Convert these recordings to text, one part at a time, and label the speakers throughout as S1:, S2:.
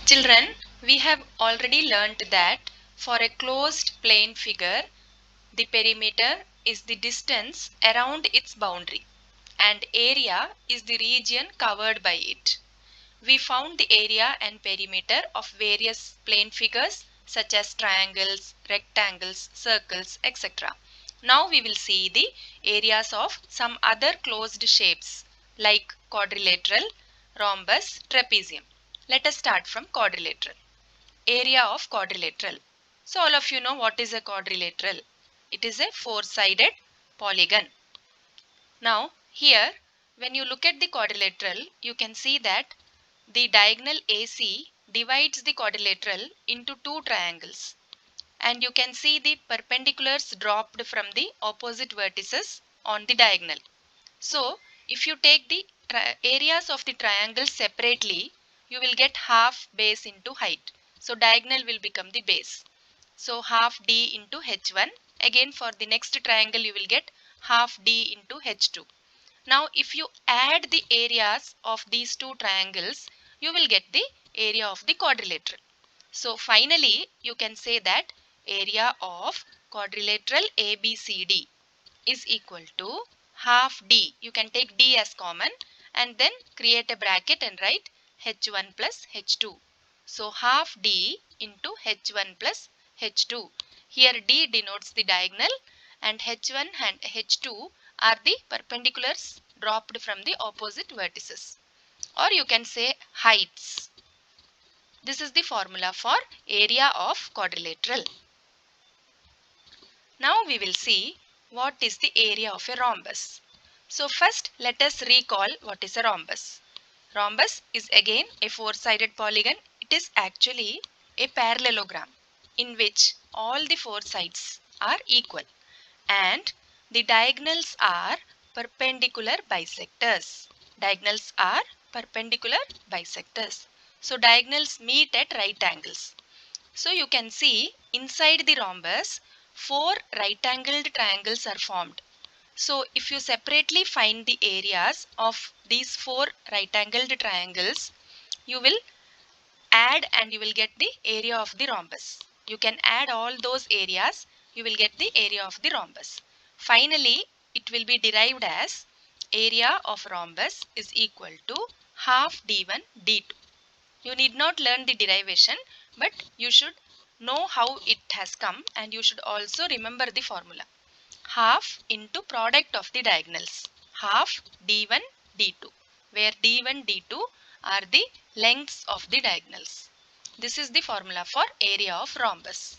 S1: Children, we have already learnt that for a closed plane figure, the perimeter is the distance around its boundary and area is the region covered by it. We found the area and perimeter of various plane figures such as triangles, rectangles, circles, etc. Now we will see the areas of some other closed shapes like quadrilateral, rhombus, trapezium. Let us start from quadrilateral. Area of quadrilateral. So all of you know what is a quadrilateral. It is a four-sided polygon. Now here when you look at the quadrilateral, you can see that the diagonal AC divides the quadrilateral into two triangles, and you can see the perpendiculars dropped from the opposite vertices on the diagonal. So if you take the areas of the triangles separately, you will get half base into height. So diagonal will become the base. So half d into h1. Again for the next triangle you will get half d into h2. Now if you add the areas of these two triangles, you will get the area of the quadrilateral. So finally you can say that area of quadrilateral ABCD is equal to half d. You can take d as common and then create a bracket and write h1 plus h2. So half d into h1 plus h2. Here d denotes the diagonal and h1 and h2 are the perpendiculars dropped from the opposite vertices. Or you can say heights. This is the formula for area of quadrilateral. Now we will see what is the area of a rhombus. So first let us recall what is a rhombus. Rhombus is again a four-sided polygon. It is actually a parallelogram in which all the four sides are equal and the diagonals are perpendicular bisectors. Diagonals are perpendicular bisectors. So diagonals meet at right angles. So you can see inside the rhombus, four right-angled triangles are formed. So if you separately find the areas of these four right-angled triangles, you will add and you will get the area of the rhombus. You can add all those areas, you will get the area of the rhombus. Finally, it will be derived as area of rhombus is equal to half d1 d2. You need not learn the derivation, but you should know how it has come and you should also remember the formula. Half into product of the diagonals. Half d1 d2, where d1 d2 are the lengths of the diagonals. This is the formula for area of rhombus.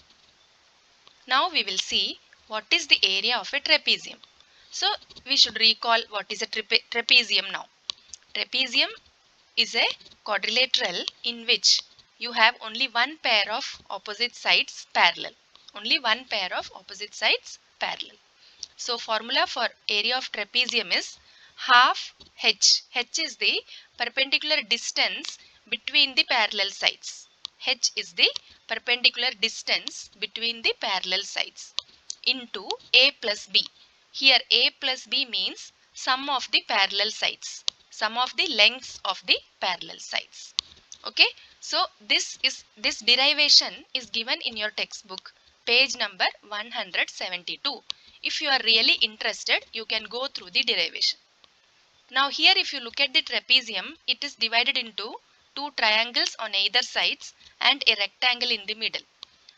S1: Now we will see what is the area of a trapezium. So we should recall what is a trapezium now. Trapezium is a quadrilateral in which you have only one pair of opposite sides parallel. Only one pair of opposite sides parallel. So formula for area of trapezium is half h. H is the perpendicular distance between the parallel sides. H is the perpendicular distance between the parallel sides into a plus b. Here a plus b means sum of the parallel sides. Sum of the lengths of the parallel sides. Okay, so this derivation is given in your textbook, page number 172. If you are really interested, you can go through the derivation. Now here if you look at the trapezium, it is divided into two triangles on either sides and a rectangle in the middle.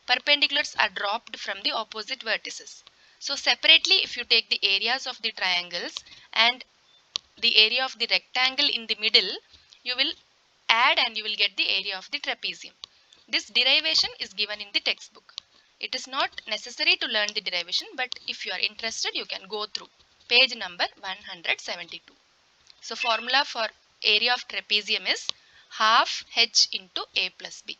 S1: Perpendiculars are dropped from the opposite vertices. So separately if you take the areas of the triangles and the area of the rectangle in the middle, you will add and you will get the area of the trapezium. This derivation is given in the textbook. It is not necessary to learn the derivation, but if you are interested, you can go through page number 172. So formula for area of trapezium is half h into a plus b.